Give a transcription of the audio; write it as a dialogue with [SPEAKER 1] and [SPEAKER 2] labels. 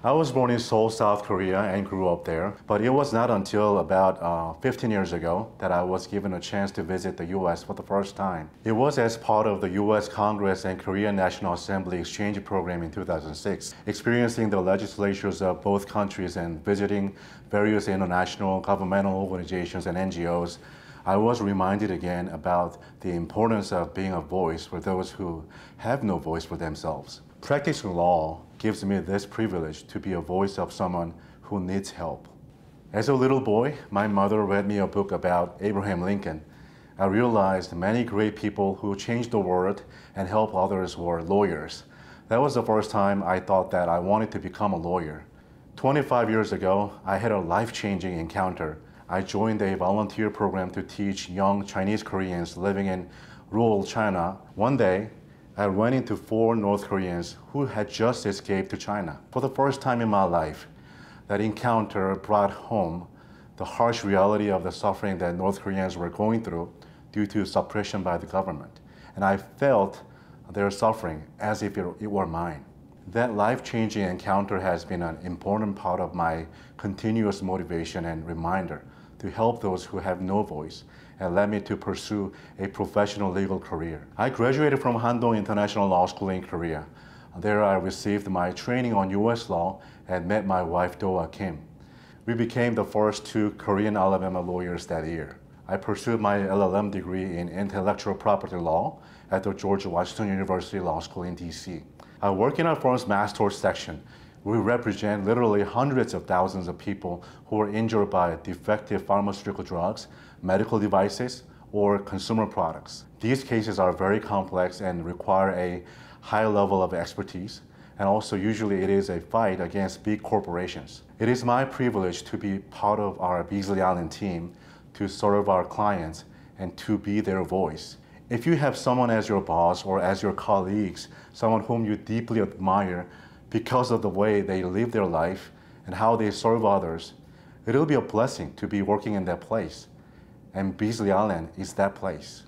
[SPEAKER 1] I was born in Seoul, South Korea and grew up there, but it was not until about 15 years ago that I was given a chance to visit the US for the first time. It was as part of the US Congress and Korean National Assembly exchange program in 2006, experiencing the legislatures of both countries and visiting various international governmental organizations and NGOs. I was reminded again about the importance of being a voice for those who have no voice for themselves. Practicing law gives me this privilege to be a voice of someone who needs help. As a little boy, my mother read me a book about Abraham Lincoln. I realized many great people who changed the world and helped others were lawyers. That was the first time I thought that I wanted to become a lawyer. 25 years ago, I had a life-changing encounter. I joined a volunteer program to teach young Chinese Koreans living in rural China. One day, I ran into 4 North Koreans who had just escaped to China. For the first time in my life, that encounter brought home the harsh reality of the suffering that North Koreans were going through due to suppression by the government. And I felt their suffering as if it were mine. That life-changing encounter has been an important part of my continuous motivation and reminder to help those who have no voice and led me to pursue a professional legal career. I graduated from Handong International Law School in Korea. There I received my training on US law and met my wife Doa Kim. We became the first 2 Korean Alabama lawyers that year. I pursued my LLM degree in intellectual property law at the George Washington University Law School in DC. I work in our firm's Mass Torts Section. We represent literally hundreds of thousands of people who are injured by defective pharmaceutical drugs, medical devices, or consumer products. These cases are very complex and require a high level of expertise, and also usually it is a fight against big corporations. It is my privilege to be part of our Beasley Allen team to serve our clients and to be their voice. If you have someone as your boss or as your colleagues, someone whom you deeply admire because of the way they live their life and how they serve others, it'll be a blessing to be working in that place. And Beasley Allen is that place.